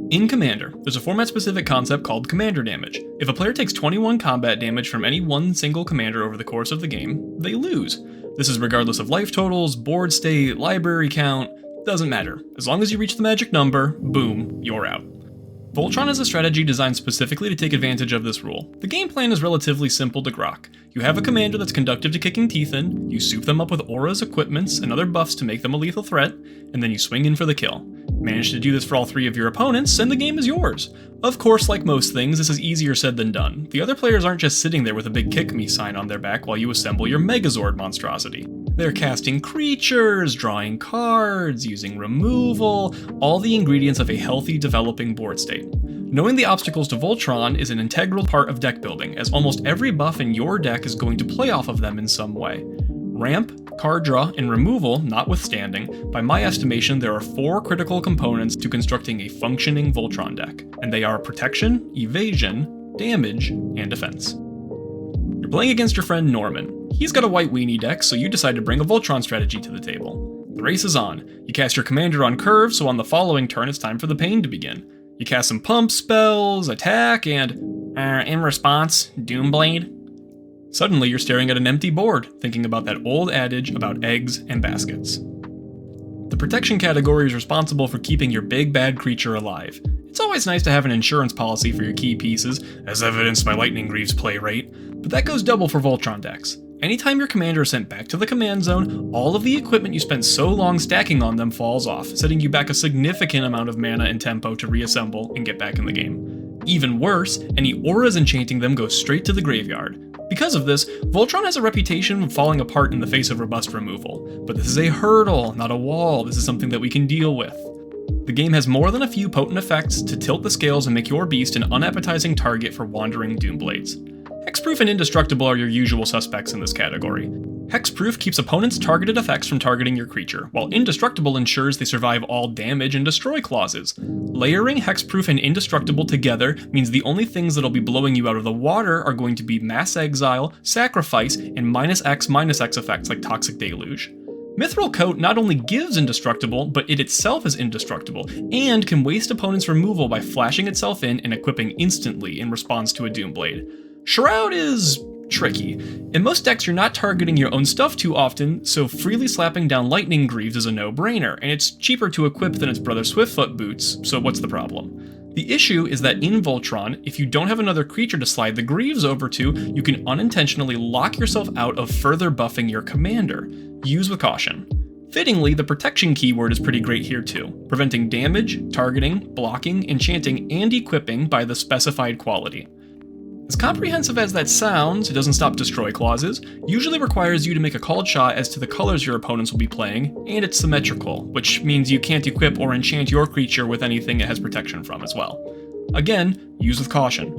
In Commander, there's a format-specific concept called commander damage. If a player takes 21 combat damage from any one single commander over the course of the game, they lose. This is regardless of life totals, board state, library count, doesn't matter. As long as you reach the magic number, boom, you're out. Voltron is a strategy designed specifically to take advantage of this rule. The game plan is relatively simple to grok. You have a commander that's conducive to kicking teeth in, you soup them up with auras, equipments, and other buffs to make them a lethal threat, and then you swing in for the kill. Manage to do this for all 3 of your opponents, and the game is yours. Of course, like most things, this is easier said than done. The other players aren't just sitting there with a big kick me sign on their back while you assemble your Megazord monstrosity. They're casting creatures, drawing cards, using removal, all the ingredients of a healthy, developing board state. Knowing the obstacles to Voltron is an integral part of deck building, as almost every buff in your deck is going to play off of them in some way. Ramp, card draw, and removal notwithstanding, by my estimation there are 4 critical components to constructing a functioning Voltron deck, and they are protection, evasion, damage, and defense. You're playing against your friend Norman. He's got a white weenie deck, so you decide to bring a Voltron strategy to the table. The race is on. You cast your commander on curve, so on the following turn it's time for the pain to begin. You cast some pump spells, attack, and, in response, Doomblade. Suddenly you're staring at an empty board, thinking about that old adage about eggs and baskets. The protection category is responsible for keeping your big bad creature alive. It's always nice to have an insurance policy for your key pieces, as evidenced by Lightning Greaves' play rate, but that goes double for Voltron decks. Anytime your commander is sent back to the command zone, all of the equipment you spent so long stacking on them falls off, setting you back a significant amount of mana and tempo to reassemble and get back in the game. Even worse, any auras enchanting them go straight to the graveyard. Because of this, Voltron has a reputation of falling apart in the face of robust removal, but this is a hurdle, not a wall. This is something that we can deal with. The game has more than a few potent effects to tilt the scales and make your beast an unappetizing target for wandering Doomblades. Hexproof and Indestructible are your usual suspects in this category. Hexproof keeps opponents' targeted effects from targeting your creature, while Indestructible ensures they survive all damage and destroy clauses. Layering Hexproof and Indestructible together means the only things that'll be blowing you out of the water are going to be Mass Exile, Sacrifice, and -X effects like Toxic Deluge. Mithril Coat not only gives Indestructible, but it itself is indestructible, and can waste opponents' removal by flashing itself in and equipping instantly in response to a Doomblade. Shroud is tricky. In most decks, you're not targeting your own stuff too often, so freely slapping down Lightning Greaves is a no-brainer, and it's cheaper to equip than its brother Swiftfoot boots, so what's the problem? The issue is that in Voltron, if you don't have another creature to slide the Greaves over to, you can unintentionally lock yourself out of further buffing your commander. Use with caution. Fittingly, the protection keyword is pretty great here too, preventing damage, targeting, blocking, enchanting, and equipping by the specified quality. As comprehensive as that sounds, it doesn't stop destroy clauses, usually requires you to make a called shot as to the colors your opponents will be playing, and it's symmetrical, which means you can't equip or enchant your creature with anything it has protection from as well. Again, use with caution.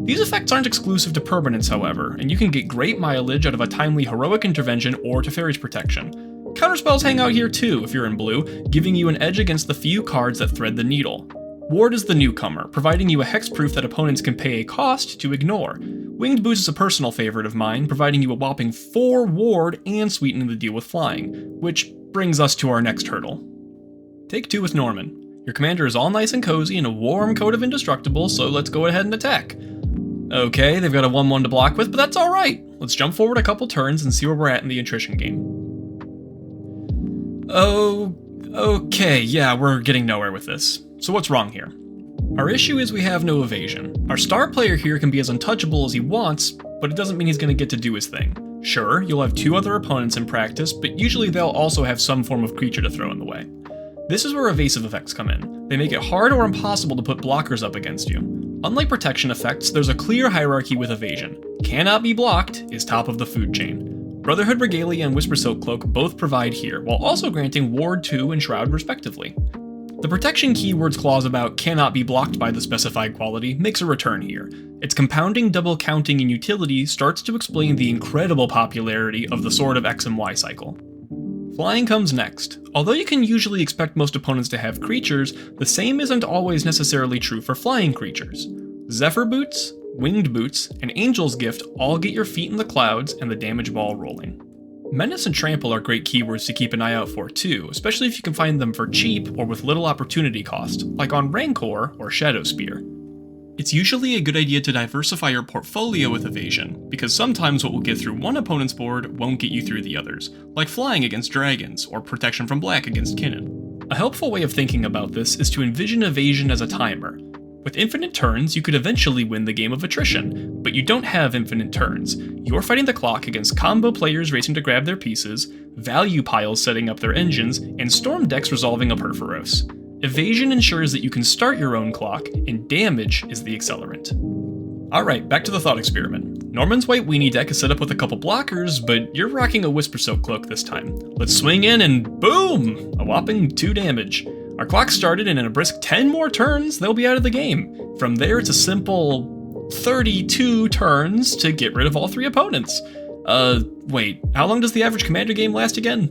These effects aren't exclusive to permanents, however, and you can get great mileage out of a timely heroic intervention or Teferi's protection. Counterspells hang out here too if you're in blue, giving you an edge against the few cards that thread the needle. Ward is the newcomer, providing you a hexproof that opponents can pay a cost to ignore. Winged Boots is a personal favorite of mine, providing you a whopping 4 ward and sweetening the deal with flying, which brings us to our next hurdle. Take 2 with Norman. Your commander is all nice and cozy in a warm coat of Indestructible, so let's go ahead and attack. Okay, they've got a 1/1 to block with, but that's alright. Let's jump forward a couple turns and see where we're at in the attrition game. Okay, yeah, we're getting nowhere with this. So what's wrong here? Our issue is we have no evasion. Our star player here can be as untouchable as he wants, but it doesn't mean he's going to get to do his thing. Sure, you'll have 2 other opponents in practice, but usually they'll also have some form of creature to throw in the way. This is where evasive effects come in. They make it hard or impossible to put blockers up against you. Unlike protection effects, there's a clear hierarchy with evasion. Cannot be blocked is top of the food chain. Brotherhood Regalia and Whisper Silk Cloak both provide here, while also granting Ward 2 and Shroud respectively. The protection keyword's clause about cannot be blocked by the specified quality makes a return here. Its compounding double counting and utility starts to explain the incredible popularity of the Sword of X and Y cycle. Flying comes next. Although you can usually expect most opponents to have creatures, the same isn't always necessarily true for flying creatures. Zephyr Boots, Winged Boots, and Angel's Gift all get your feet in the clouds and the damage ball rolling. Menace and Trample are great keywords to keep an eye out for too, especially if you can find them for cheap or with little opportunity cost, like on Rancor or Shadow Spear. It's usually a good idea to diversify your portfolio with Evasion, because sometimes what will get through one opponent's board won't get you through the others, like flying against dragons or protection from black against Kinnan. A helpful way of thinking about this is to envision Evasion as a timer. With infinite turns, you could eventually win the game of attrition, but you don't have infinite turns. You're fighting the clock against combo players racing to grab their pieces, value piles setting up their engines, and storm decks resolving a Perforos. Evasion ensures that you can start your own clock, and damage is the accelerant. Alright, back to the thought experiment. Norman's white weenie deck is set up with a couple blockers, but you're rocking a Whisper Soak Cloak this time. Let's swing in and boom! A whopping 2 damage. Our clock started, and in a brisk 10 more turns, they'll be out of the game. From there, it's a simple 32 turns to get rid of all 3 opponents. Wait, how long does the average Commander game last again?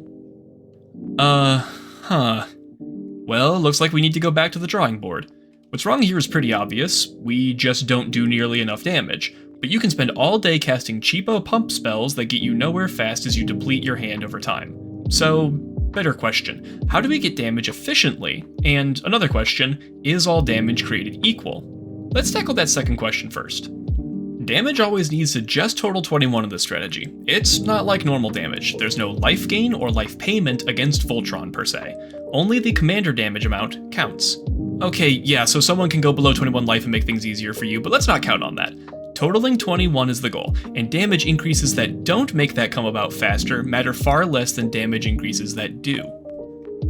Well, looks like we need to go back to the drawing board. What's wrong here is pretty obvious. We just don't do nearly enough damage. But you can spend all day casting cheapo pump spells that get you nowhere fast as you deplete your hand over time. So, better question, how do we get damage efficiently? And another question, is all damage created equal? Let's tackle that second question first. Damage always needs to just total 21 in this strategy. It's not like normal damage. There's no life gain or life payment against Voltron per se. Only the commander damage amount counts. Okay, yeah, so someone can go below 21 life and make things easier for you, but let's not count on that. Totaling 21 is the goal, and damage increases that don't make that come about faster matter far less than damage increases that do.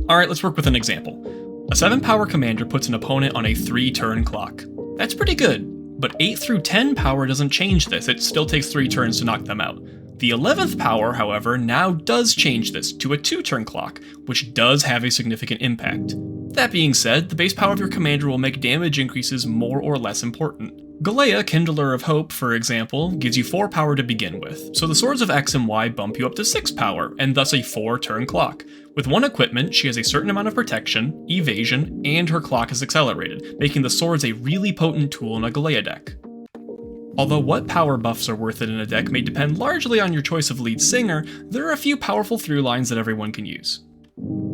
Alright, let's work with an example. A 7 power commander puts an opponent on a 3-turn clock. That's pretty good. But 8 through 10 power doesn't change this, it still takes 3 turns to knock them out. The 11th power, however, now does change this to a 2-turn clock, which does have a significant impact. That being said, the base power of your commander will make damage increases more or less important. Galea, Kindler of Hope, for example, gives you 4 power to begin with, so the Swords of X and Y bump you up to 6 power, and thus a 4-turn clock. With 1 equipment, she has a certain amount of protection, evasion, and her clock is accelerated, making the swords a really potent tool in a Galea deck. Although what power buffs are worth it in a deck may depend largely on your choice of lead singer, there are a few powerful through lines that everyone can use.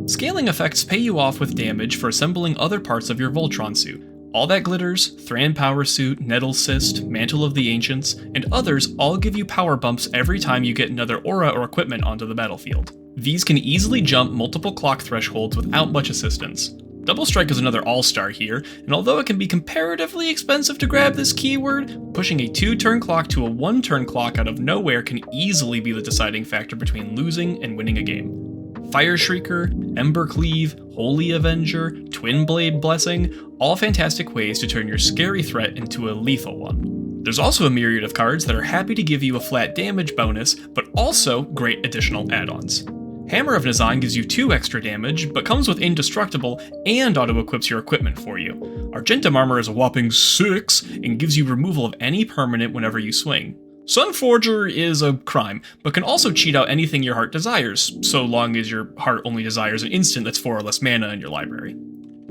Scaling effects pay you off with damage for assembling other parts of your Voltron suit. All That Glitters, Thran Power Suit, Nettle Cyst, Mantle of the Ancients, and others all give you power bumps every time you get another aura or equipment onto the battlefield. These can easily jump multiple clock thresholds without much assistance. Double Strike is another all-star here, and although it can be comparatively expensive to grab this keyword, pushing a 2-turn clock to a 1-turn clock out of nowhere can easily be the deciding factor between losing and winning a game. Fire Shrieker, Ember Cleave, Holy Avenger, Twin Blade Blessing, all fantastic ways to turn your scary threat into a lethal one. There's also a myriad of cards that are happy to give you a flat damage bonus, but also great additional add-ons. Hammer of Nazan gives you 2 extra damage, but comes with Indestructible and auto-equips your equipment for you. Argentum Armor is a whopping 6, and gives you removal of any permanent whenever you swing. Sunforger is a crime, but can also cheat out anything your heart desires, so long as your heart only desires an instant that's 4 or less mana in your library.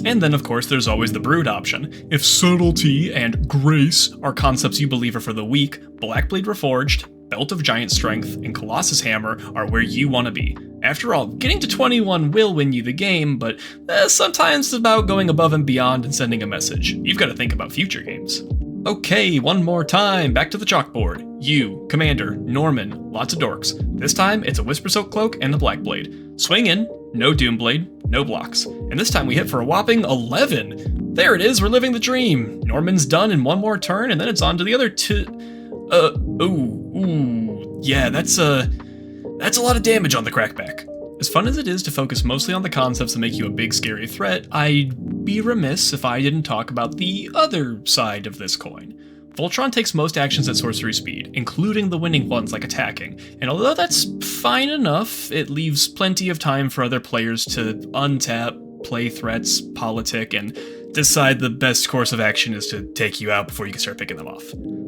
And then of course there's always the Brood option. If Subtlety and Grace are concepts you believe are for the weak, Blackblade Reforged, Belt of Giant Strength, and Colossus Hammer are where you want to be. After all, getting to 21 will win you the game, but sometimes it's about going above and beyond and sending a message. You've got to think about future games. Okay, one more time, back to the chalkboard. You, Commander, Norman, lots of dorks. This time, it's a Whisper Soak Cloak and the Blackblade. Swing in, no Doomblade, no blocks. And this time we hit for a whopping 11! There it is, we're living the dream! Norman's done in 1 more turn, and then it's on to the other 2... yeah, that's a lot of damage on the crackback. As fun as it is to focus mostly on the concepts that make you a big scary threat, I'd be remiss if I didn't talk about the other side of this coin. Voltron takes most actions at sorcery speed, including the winning ones like attacking, and although that's fine enough, it leaves plenty of time for other players to untap, play threats, politic, and decide the best course of action is to take you out before you can start picking them off.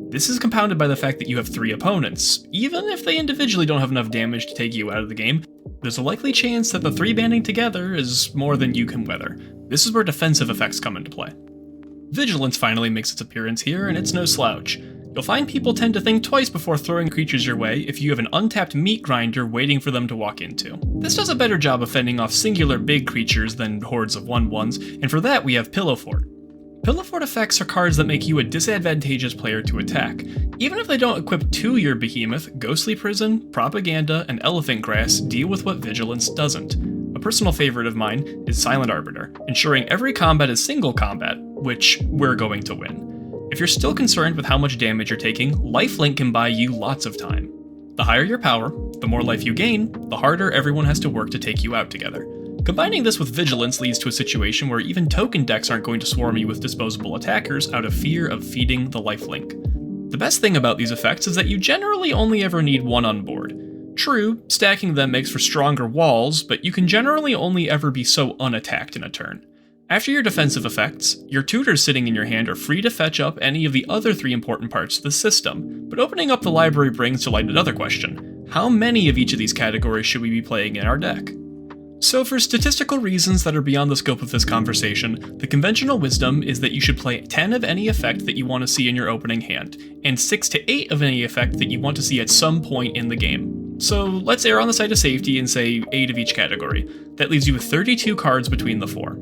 This is compounded by the fact that you have 3 opponents. Even if they individually don't have enough damage to take you out of the game, there's a likely chance that the 3 banding together is more than you can weather. This is where defensive effects come into play. Vigilance finally makes its appearance here, and it's no slouch. You'll find people tend to think twice before throwing creatures your way if you have an untapped meat grinder waiting for them to walk into. This does a better job of fending off singular big creatures than hordes of 1/1s, and for that we have Pillow Fort. Pillow Fort effects are cards that make you a disadvantageous player to attack. Even if they don't equip to your behemoth, Ghostly Prison, Propaganda, and Elephant Grass deal with what Vigilance doesn't. A personal favorite of mine is Silent Arbiter, ensuring every combat is single combat, which we're going to win. If you're still concerned with how much damage you're taking, Lifelink can buy you lots of time. The higher your power, the more life you gain, the harder everyone has to work to take you out together. Combining this with Vigilance leads to a situation where even token decks aren't going to swarm you with disposable attackers out of fear of feeding the lifelink. The best thing about these effects is that you generally only ever need one on board. True, stacking them makes for stronger walls, but you can generally only ever be so unattacked in a turn. After your defensive effects, your tutors sitting in your hand are free to fetch up any of the other 3 important parts of the system, but opening up the library brings to light another question. How many of each of these categories should we be playing in our deck? So for statistical reasons that are beyond the scope of this conversation, the conventional wisdom is that you should play 10 of any effect that you want to see in your opening hand, and 6 to 8 of any effect that you want to see at some point in the game. So let's err on the side of safety and say 8 of each category. That leaves you with 32 cards between the 4.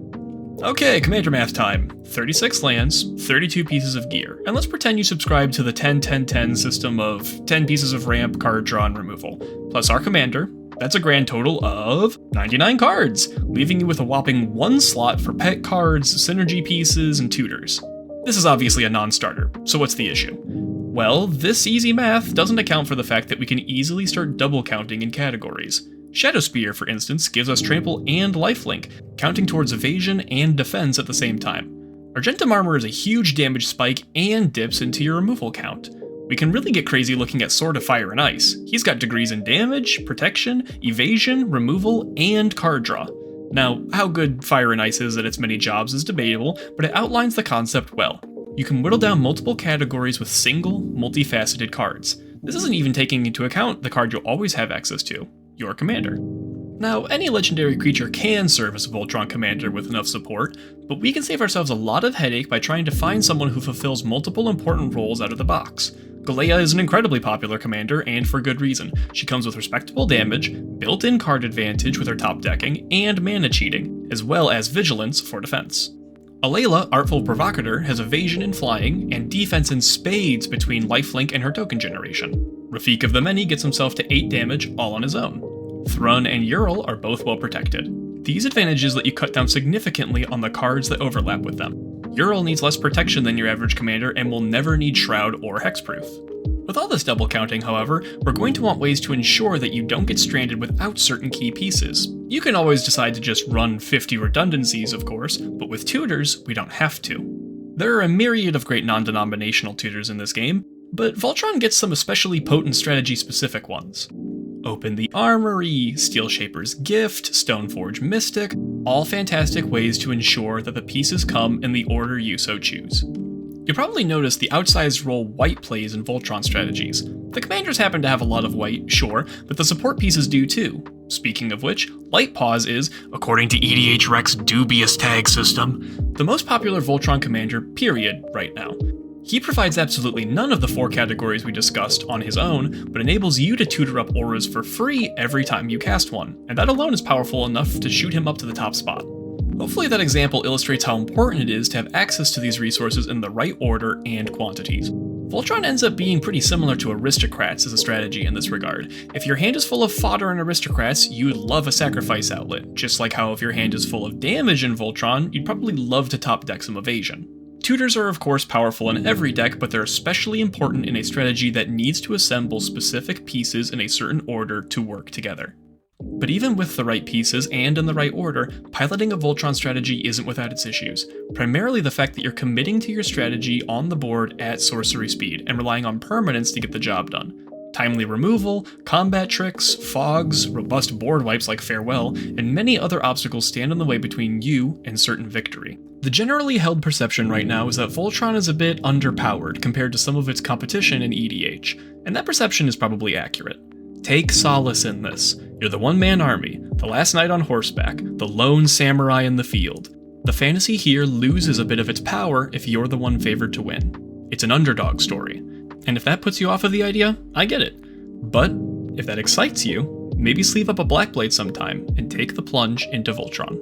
Okay, Commander math time. 36 lands, 32 pieces of gear, and let's pretend you subscribe to the 10-10-10 system of 10 pieces of ramp, card draw, and removal, plus our commander. That's a grand total of 99 cards, leaving you with a whopping 1 slot for pet cards, synergy pieces, and tutors. This is obviously a non-starter, so what's the issue? Well, this easy math doesn't account for the fact that we can easily start double counting in categories. Shadow Spear, for instance, gives us trample and lifelink, counting towards evasion and defense at the same time. Argentum Armor is a huge damage spike and dips into your removal count. We can really get crazy looking at Sword of Fire and Ice. He's got degrees in damage, protection, evasion, removal, and card draw. Now, how good Fire and Ice is at its many jobs is debatable, but it outlines the concept well. You can whittle down multiple categories with single, multifaceted cards. This isn't even taking into account the card you'll always have access to, your commander. Now, any legendary creature can serve as a Voltron Commander with enough support, but we can save ourselves a lot of headache by trying to find someone who fulfills multiple important roles out of the box. Galea is an incredibly popular commander, and for good reason. She comes with respectable damage, built-in card advantage with her top decking, and mana cheating, as well as vigilance for defense. Alayla, Artful Provocateur, has evasion and flying, and defense in spades between lifelink and her token generation. Rafik of the Many gets himself to 8 damage all on his own. Thrun and Ural are both well protected. These advantages let you cut down significantly on the cards that overlap with them. Ural needs less protection than your average commander and will never need Shroud or Hexproof. With all this double counting, however, we're going to want ways to ensure that you don't get stranded without certain key pieces. You can always decide to just run 50 redundancies, of course, but with tutors, we don't have to. There are a myriad of great non-denominational tutors in this game, but Voltron gets some especially potent strategy-specific ones. Open the Armory, Steel Shaper's Gift, Stoneforge Mystic, all fantastic ways to ensure that the pieces come in the order you so choose. You'll probably notice the outsized role white plays in Voltron strategies. The commanders happen to have a lot of white, sure, but the support pieces do too. Speaking of which, Lightpaws is, according to EDH Rec's dubious tag system, the most popular Voltron commander, period, right now. He provides absolutely none of the 4 categories we discussed on his own, but enables you to tutor up auras for free every time you cast one, and that alone is powerful enough to shoot him up to the top spot. Hopefully that example illustrates how important it is to have access to these resources in the right order and quantities. Voltron ends up being pretty similar to Aristocrats as a strategy in this regard. If your hand is full of fodder in Aristocrats, you'd love a sacrifice outlet, just like how if your hand is full of damage in Voltron, you'd probably love to top deck some evasion. Tutors are of course powerful in every deck, but they're especially important in a strategy that needs to assemble specific pieces in a certain order to work together. But even with the right pieces and in the right order, piloting a Voltron strategy isn't without its issues, primarily the fact that you're committing to your strategy on the board at sorcery speed and relying on permanence to get the job done. Timely removal, combat tricks, fogs, robust board wipes like Farewell, and many other obstacles stand in the way between you and certain victory. The generally held perception right now is that Voltron is a bit underpowered compared to some of its competition in EDH, and that perception is probably accurate. Take solace in this. You're the one-man army, the last knight on horseback, the lone samurai in the field. The fantasy here loses a bit of its power if you're the one favored to win. It's an underdog story. And if that puts you off of the idea, I get it. But if that excites you, maybe sleeve up a Blackblade sometime and take the plunge into Voltron.